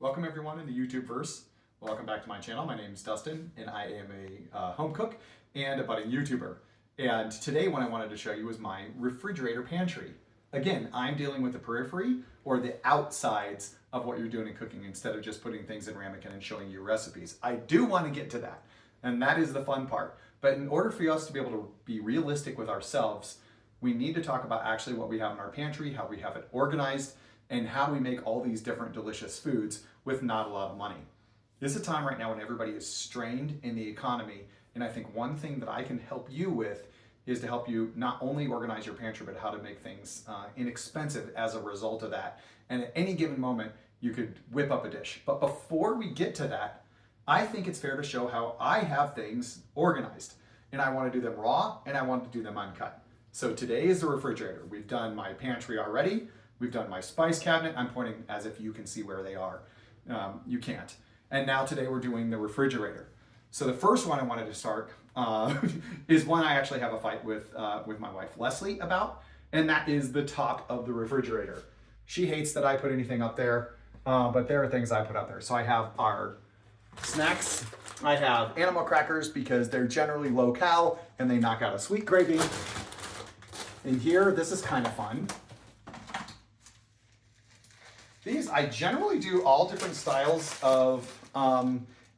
Welcome everyone in the YouTube verse. Welcome back to my channel. My name is Dustin and I am a home cook and a budding YouTuber. And today what I wanted to show you is my refrigerator pantry. Again, I'm dealing with the periphery or the outsides of what you're doing in cooking instead of just putting things in ramekin and showing you recipes. I do want to get to that, and that is the fun part. But in order for us to be able to be realistic with ourselves, we need to talk about actually what we have in our pantry, how we have it organized, and how we make all these different delicious foods with not a lot of money. This is a time right now when everybody is strained in the economy, and I think one thing that I can help you with is to help you not only organize your pantry, but how to make things inexpensive as a result of that. And at any given moment, you could whip up a dish. But before we get to that, I think it's fair to show how I have things organized. And I want to do them raw, and I want to do them uncut. So today is the refrigerator. We've done my pantry already. We've done my spice cabinet. I'm pointing as if you can see where they are. You can't. And now today we're doing the refrigerator. So the first one I wanted to start is one I actually have a fight with my wife Leslie about, and that is the top of the refrigerator. She hates that I put anything up there, but there are things I put up there. So I have our snacks. I have animal crackers because they're generally low cal and they knock out a sweet gravy. And here, this is kind of fun. These, I generally do all different styles of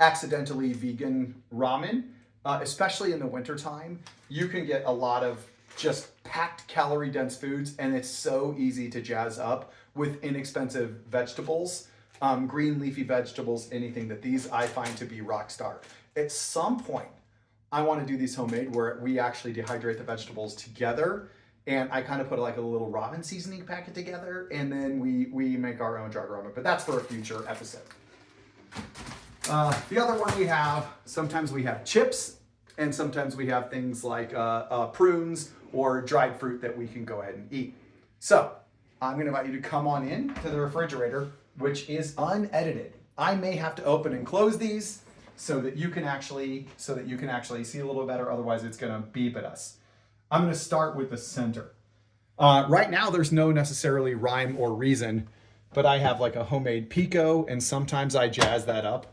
accidentally vegan ramen, especially in the wintertime. You can get a lot of just packed calorie dense foods, and it's so easy to jazz up with inexpensive vegetables, green leafy vegetables, anything that these I find to be rock star. At some point, I want to do these homemade where we actually dehydrate the vegetables together. And I kind of put like a little ramen seasoning packet together, and then we make our own jarred ramen. But that's for a future episode. The other one we have, sometimes we have chips, and sometimes we have things like prunes or dried fruit that we can go ahead and eat. So I'm going to invite you to come on in to the refrigerator, which is unedited. I may have to open and close these so that you can actually see a little better. Otherwise, it's going to beep at us. I'm going to start with the center. Right now, there's no necessarily rhyme or reason, but I have like a homemade pico, and sometimes I jazz that up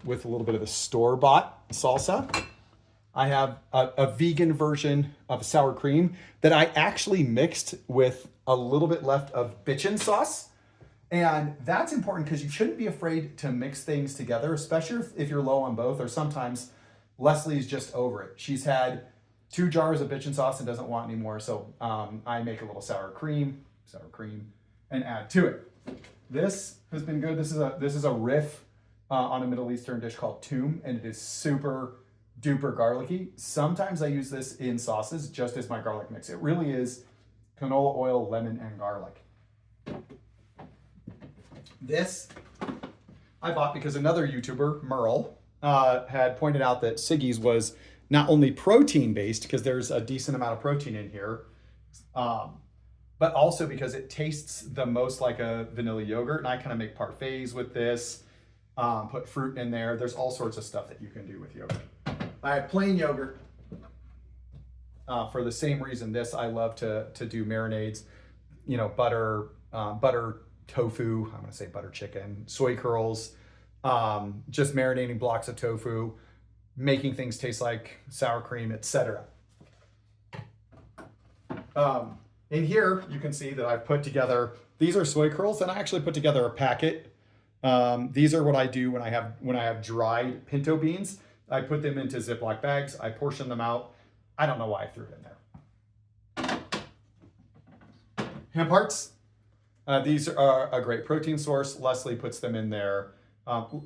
with a little bit of the store-bought salsa. I have a vegan version of sour cream that I actually mixed with a little bit left of bitchin sauce. And that's important because you shouldn't be afraid to mix things together, especially if you're low on both, or sometimes Leslie's just over it. She's had 2 jars of bitchin sauce and doesn't want any more, so I make a little sour cream, and add to it. This has been good. This is a riff on a Middle Eastern dish called toum, and it is super duper garlicky. Sometimes I use this in sauces just as my garlic mix. It really is canola oil, lemon, and garlic. This I bought because another YouTuber, Merle, had pointed out that Siggy's was not only protein based, because there's a decent amount of protein in here, but also because it tastes the most like a vanilla yogurt. And I kind of make parfaits with this, put fruit in there. There's all sorts of stuff that you can do with yogurt. I have plain yogurt for the same reason. This I love to do marinades, butter tofu, I'm gonna say butter chicken, soy curls, just marinating blocks of tofu, making things taste like sour cream, etc. In here, you can see that I've put together, these are soy curls, and I actually put together a packet. These are what I do when I have dried pinto beans. I put them into Ziploc bags, I portion them out. I don't know why I threw it in there. Hemp hearts. These are a great protein source. Leslie puts them in there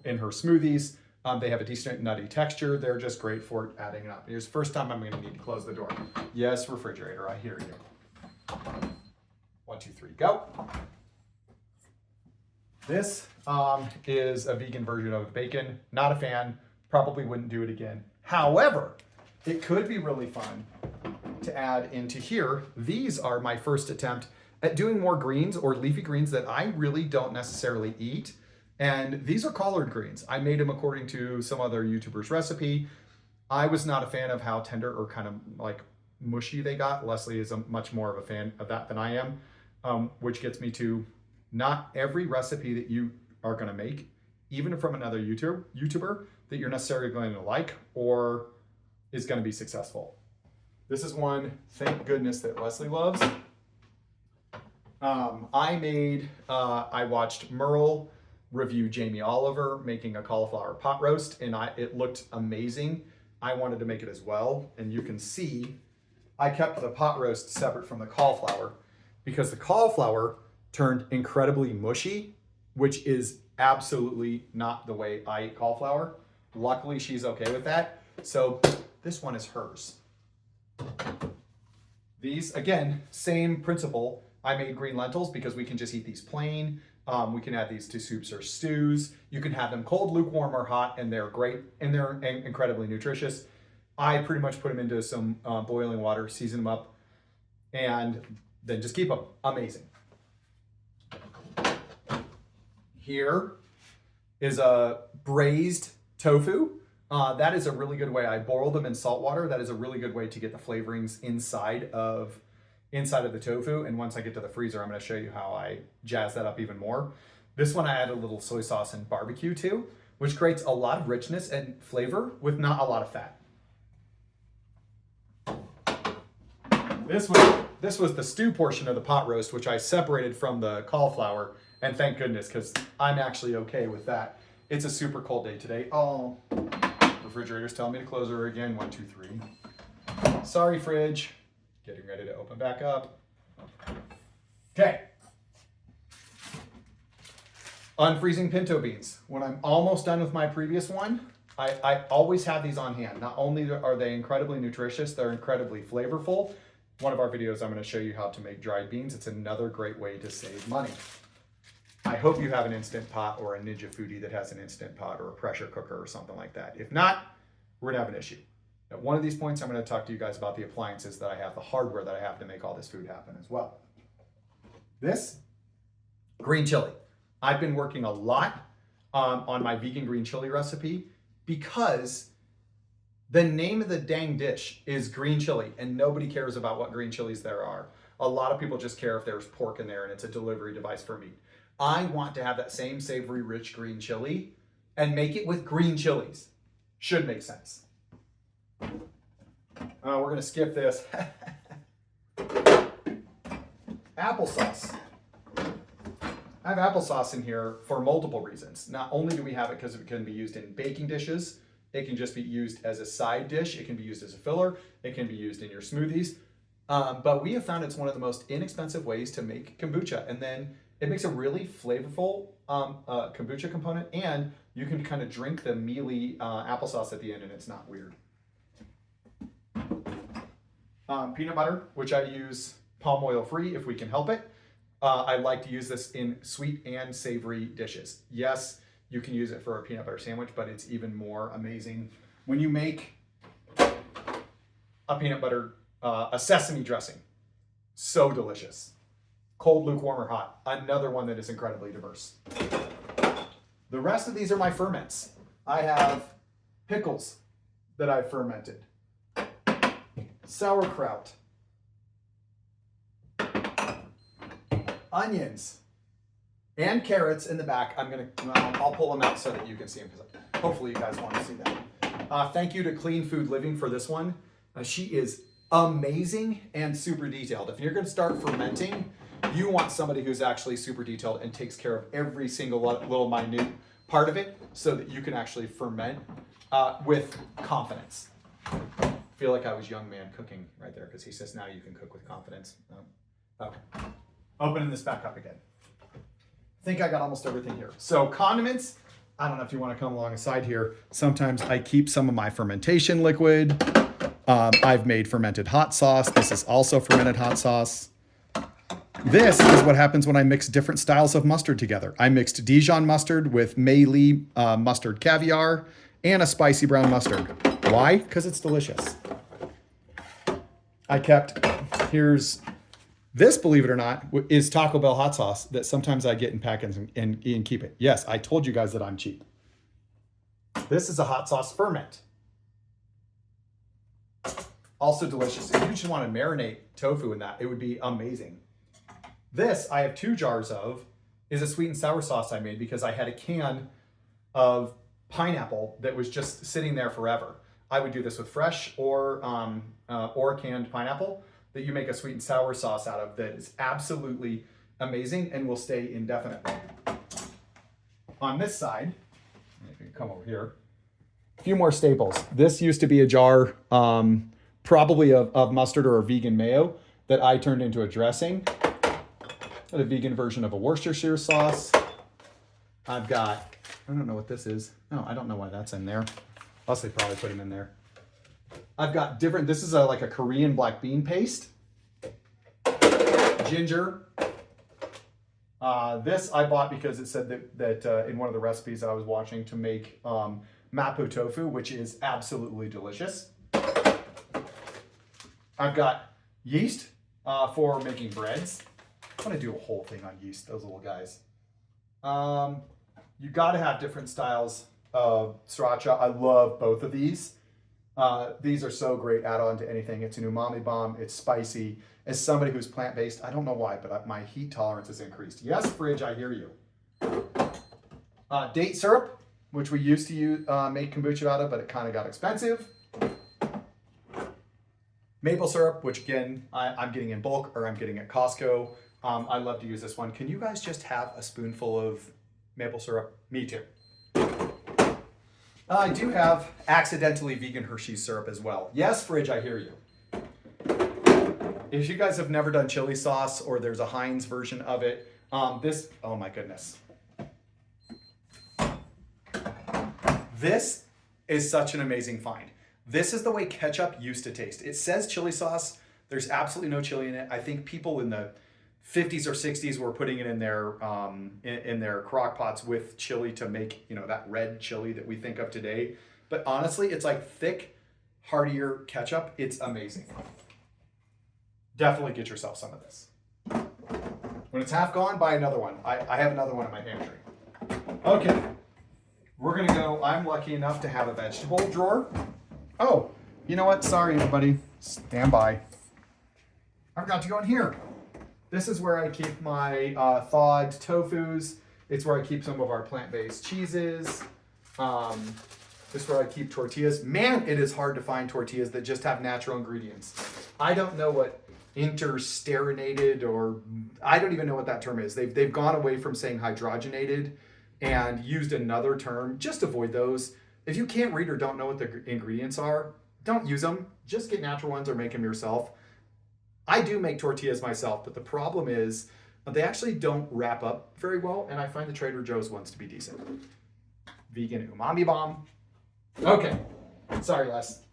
in her smoothies. They have a decent nutty texture. They're just great for adding it up. Here's the first time I'm going to need to close the door. Yes, refrigerator, I hear you. 1, 2, 3, go. This is a vegan version of bacon. Not a fan. Probably wouldn't do it again. However, it could be really fun to add into here. These are my first attempt at doing more greens or leafy greens that I really don't necessarily eat. And these are collard greens. I made them according to some other YouTuber's recipe. I was not a fan of how tender or kind of like mushy they got. Leslie is much more of a fan of that than I am, which gets me to not every recipe that you are going to make, even from another YouTuber that you're necessarily going to like or is going to be successful. This is one, thank goodness, that Leslie loves. I watched Merle review Jamie Oliver making a cauliflower pot roast, and it looked amazing. I wanted to make it as well, and you can see I kept the pot roast separate from the cauliflower because the cauliflower turned incredibly mushy, which is absolutely not the way I eat cauliflower. Luckily, she's okay with that. So this one is hers. These, again, same principle. I made green lentils because we can just eat these plain. We can add these to soups or stews. You can have them cold, lukewarm, or hot, and they're great, and they're incredibly nutritious. I pretty much put them into some boiling water, season them up, and then just keep them. Amazing. Here is a braised tofu. That is a really good way. I boil them in salt water. That is a really good way to get the flavorings inside of the tofu. And once I get to the freezer, I'm going to show you how I jazz that up even more. This one I add a little soy sauce and barbecue to, which creates a lot of richness and flavor with not a lot of fat. This was the stew portion of the pot roast, which I separated from the cauliflower, and thank goodness, because I'm actually okay with that. It's a super cold day today. Oh, refrigerator's telling me to close her again. 1, 2, 3. Sorry, fridge. Getting ready to open back up. Okay. Unfreezing pinto beans. When I'm almost done with my previous one, I always have these on hand. Not only are they incredibly nutritious, they're incredibly flavorful. One of our videos, I'm going to show you how to make dried beans. It's another great way to save money. I hope you have an Instant Pot or a Ninja Foodie that has an Instant Pot or a pressure cooker or something like that. If not, we're going to have an issue. At one of these points, I'm going to talk to you guys about the appliances that I have, the hardware that I have to make all this food happen as well. This, green chili. I've been working a lot on my vegan green chili recipe because the name of the dang dish is green chili, and nobody cares about what green chilies there are. A lot of people just care if there's pork in there and it's a delivery device for meat. I want to have that same savory, rich green chili and make it with green chilies. Should make sense. We're going to skip this. Applesauce. I have applesauce in here for multiple reasons. Not only do we have it because it can be used in baking dishes, it can just be used as a side dish, it can be used as a filler, it can be used in your smoothies. But we have found it's one of the most inexpensive ways to make kombucha. And then it makes a really flavorful kombucha component, and you can kind of drink the mealy applesauce at the end and it's not weird. Peanut butter, which I use palm oil free if we can help it. I like to use this in sweet and savory dishes. Yes, you can use it for a peanut butter sandwich, but it's even more amazing when you make a peanut butter, a sesame dressing. So delicious. Cold, lukewarm, or hot. Another one that is incredibly diverse. The rest of these are my ferments. I have pickles that I've fermented. Sauerkraut. Onions. And carrots in the back. I'll pull them out so that you can see them, because hopefully you guys want to see them. Thank you to Clean Food Living for this one. She is amazing and super detailed. If you're going to start fermenting, you want somebody who's actually super detailed and takes care of every single little minute part of it so that you can actually ferment with confidence. I feel like I was young man cooking right there because he says now you can cook with confidence. Okay. Opening this back up again. I think I got almost everything here. So condiments, I don't know if you want to come alongside here. Sometimes I keep some of my fermentation liquid. I've made fermented hot sauce. This is also fermented hot sauce. This is what happens when I mix different styles of mustard together. I mixed Dijon mustard with Meili mustard caviar and a spicy brown mustard. Why? Because it's delicious. This, believe it or not, is Taco Bell hot sauce that sometimes I get in packets and keep it. Yes, I told you guys that I'm cheap. This is a hot sauce ferment. Also delicious. If you just want to marinate tofu in that, it would be amazing. This I have 2 jars of. is a sweet and sour sauce I made because I had a can of pineapple that was just sitting there forever. I would do this with fresh or canned pineapple that you make a sweet and sour sauce out of that is absolutely amazing and will stay indefinitely. On this side, if you can come over here, a few more staples. This used to be a jar, probably of mustard or a vegan mayo that I turned into a dressing. The vegan version of a Worcestershire sauce. I've got, I don't know what this is. No, I don't know why that's in there. Plus they probably put them in there. I've got different, this is like a Korean black bean paste. Ginger. This I bought because it said that in one of the recipes I was watching to make mapo tofu, which is absolutely delicious. I've got yeast for making breads. I'm gonna do a whole thing on yeast, those little guys. You gotta have different styles of sriracha. I love both of these. These are so great add-on to anything. It's an umami bomb, it's spicy. As somebody who's plant-based, I don't know why, but my heat tolerance has increased. Yes, fridge, I hear you. Date syrup, which we used to make kombucha out of, but it kind of got expensive. Maple syrup, which again, I'm getting in bulk or I'm getting at Costco. I love to use this one. Can you guys just have a spoonful of maple syrup? Me too. I do have accidentally vegan Hershey's syrup as well. Yes, fridge, I hear you. If you guys have never done chili sauce or there's a Heinz version of it, this, oh my goodness. This is such an amazing find. This is the way ketchup used to taste. It says chili sauce. There's absolutely no chili in it. I think people in the 50s or 60s were putting it in their crock pots with chili to make, you know, that red chili that we think of today. But honestly, it's like thick, heartier ketchup. It's amazing. Definitely get yourself some of this. When it's half gone, buy another one. I have another one in my pantry. Okay, we're gonna go. I'm lucky enough to have a vegetable drawer. Oh, you know what? Sorry, everybody. Stand by. I forgot to go in here. This is where I keep my thawed tofus. It's where I keep some of our plant-based cheeses. This is where I keep tortillas. Man, it is hard to find tortillas that just have natural ingredients. I don't know what intersterinated, or I don't even know what that term is. They've gone away from saying hydrogenated and used another term. Just avoid those. If you can't read or don't know what the ingredients are, don't use them. Just get natural ones or make them yourself. I do make tortillas myself, but the problem is they actually don't wrap up very well, and I find the Trader Joe's ones to be decent. Vegan umami bomb. Okay, sorry Les.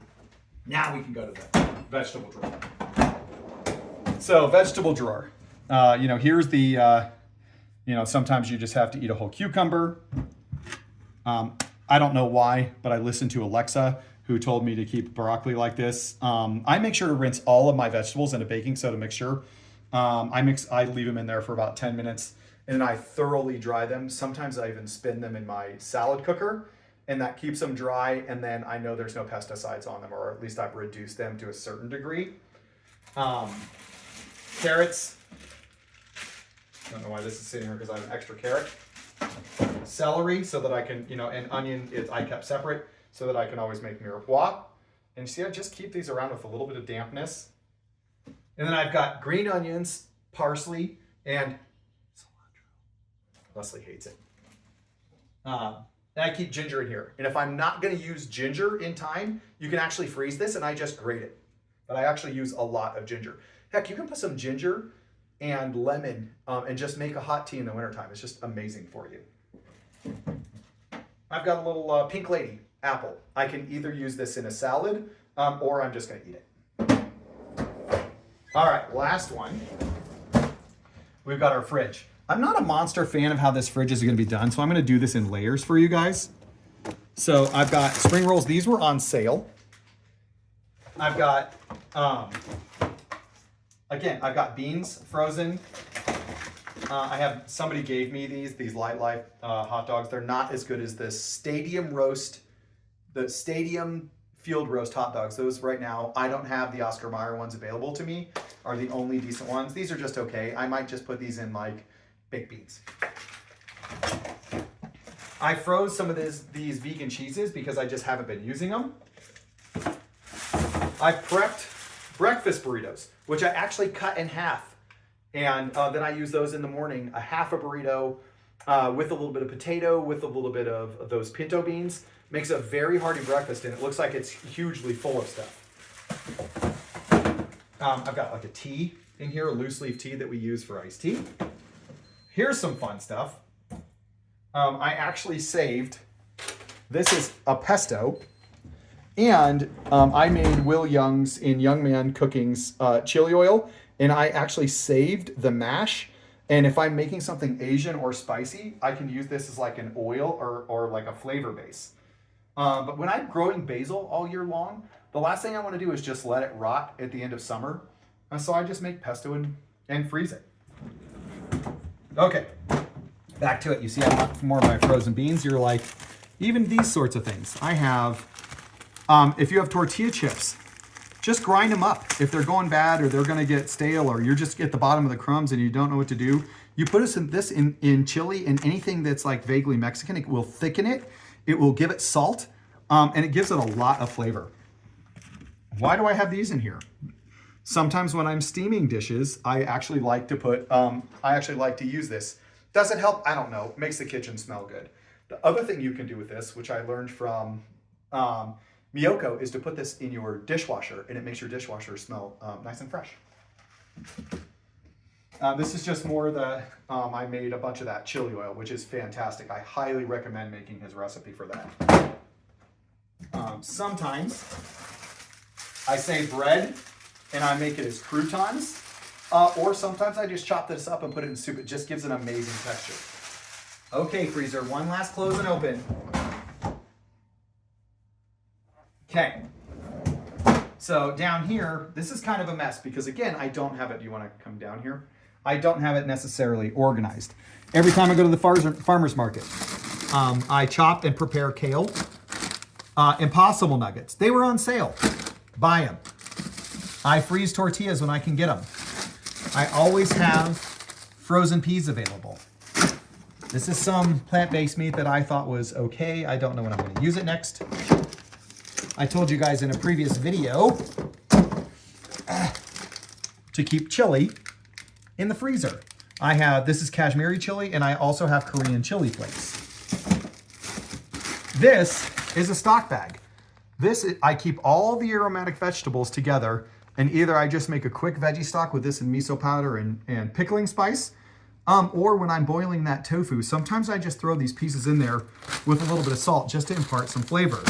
Now we can go to the vegetable drawer. So vegetable drawer. Here's the, sometimes you just have to eat a whole cucumber. I don't know why, but I listened to Alexa, who told me to keep broccoli like this. I make sure to rinse all of my vegetables in a baking soda mixture. I leave them in there for about 10 minutes, and then I thoroughly dry them. Sometimes I even spin them in my salad cooker, and that keeps them dry, and then I know there's no pesticides on them, or at least I've reduced them to a certain degree. Carrots. I don't know why this is sitting here because I have an extra carrot. Celery, so that I can, and onion I kept separate so that I can always make mirepoix. And see, I just keep these around with a little bit of dampness. And then I've got green onions, parsley, and cilantro. Leslie hates it. And I keep ginger in here. And if I'm not going to use ginger in time, you can actually freeze this and I just grate it. But I actually use a lot of ginger. Heck, you can put some ginger and lemon and just make a hot tea in the wintertime. It's just amazing for you. I've got a little pink lady apple. I can either use this in a salad or I'm just going to eat it. All right, last one. We've got our fridge. I'm not a monster fan of how this fridge is going to be done, so I'm going to do this in layers for you guys. So I've got spring rolls. These were on sale. I've got, I've got beans frozen. Somebody gave me these Light Life hot dogs. They're not as good as the Stadium Field Roast hot dogs. Those right now, I don't have the Oscar Mayer ones available to me, are the only decent ones. These are just okay. I might just put these in like baked beans. I froze some of these vegan cheeses because I just haven't been using them. I prepped breakfast burritos, which I actually cut in half. And then I use those in the morning, a half a burrito with a little bit of potato, with a little bit of those pinto beans. Makes a very hearty breakfast, and it looks like it's hugely full of stuff. I've got like a tea in here, a loose leaf tea that we use for iced tea. Here's some fun stuff. I actually saved, this is a pesto, and I made Will Young's in Young Man Cooking's chili oil, and I actually saved the mash. And if I'm making something Asian or spicy, I can use this as like an oil or like a flavor base. But when I'm growing basil all year long, the last thing I want to do is just let it rot at the end of summer. So I just make pesto and freeze it. Okay, back to it. You see I want more of my frozen beans. You're like, even these sorts of things. I have, if you have tortilla chips, just grind them up. If they're going bad or they're gonna get stale or you're just at the bottom of the crumbs and you don't know what to do, you put this in chili and anything that's like vaguely Mexican, it will thicken it. It will give it salt, and it gives it a lot of flavor. Why do I have these in here? Sometimes when I'm steaming dishes, I actually like to put, use this. Does it help? I don't know. It makes the kitchen smell good. The other thing you can do with this, which I learned from Miyoko, is to put this in your dishwasher, and it makes your dishwasher smell nice and fresh. This is just more I made a bunch of that chili oil, which is fantastic. I highly recommend making his recipe for that. Sometimes I save bread and I make it as croutons, or sometimes I just chop this up and put it in soup. It just gives an amazing texture. Okay, freezer, one last close and open. Okay. So down here, this is kind of a mess because again, I don't have it. Do you want to come down here? I don't have it necessarily organized. Every time I go to the farmer's market, I chop and prepare kale. Impossible nuggets. They were on sale. Buy them. I freeze tortillas when I can get them. I always have frozen peas available. This is some plant-based meat that I thought was okay. I don't know when I'm going to use it next. I told you guys in a previous video to keep chili in the freezer. This is Kashmiri chili, and I also have Korean chili flakes. This is a stock bag. I keep all the aromatic vegetables together, and either I just make a quick veggie stock with this and miso powder and pickling spice, or when I'm boiling that tofu, sometimes I just throw these pieces in there with a little bit of salt just to impart some flavor.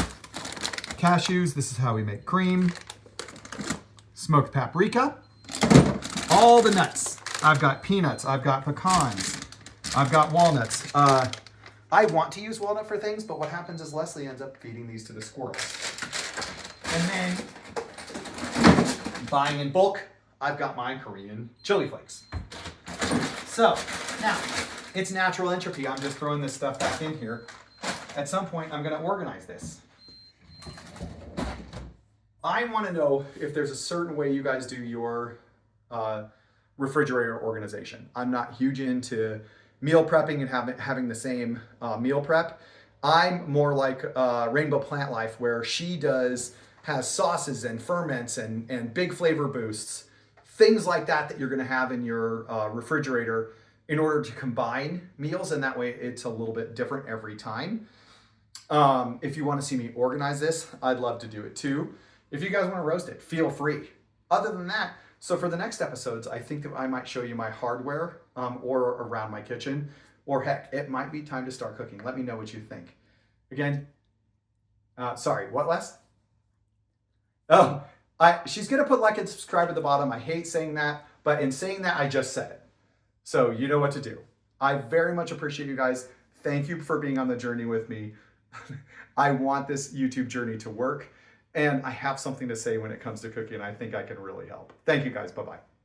Cashews, this is how we make cream. Smoked paprika. All the nuts. I've got peanuts, I've got pecans, I've got walnuts. I want to use walnut for things, but what happens is Leslie ends up feeding these to the squirrels. And then, buying in bulk, I've got my Korean chili flakes. So, now, it's natural entropy. I'm just throwing this stuff back in here. At some point, I'm gonna organize this. I wanna know if there's a certain way you guys do your refrigerator organization. I'm not huge into meal prepping and having the same meal prep. I'm more like Rainbow Plant Life, where she has sauces and ferments and big flavor boosts, things like that you're gonna have in your refrigerator in order to combine meals, and that way it's a little bit different every time. If you wanna see me organize this, I'd love to do it too. If you guys wanna roast it, feel free. Other than that, so for the next episodes, I think that I might show you my hardware or around my kitchen, or heck, it might be time to start cooking. Let me know what you think. Again, sorry, what, Les? Oh, she's gonna put like and subscribe at the bottom. I hate saying that, but in saying that, I just said it. So you know what to do. I very much appreciate you guys. Thank you for being on the journey with me. I want this YouTube journey to work, and I have something to say when it comes to cooking. I think I can really help. Thank you guys, bye-bye.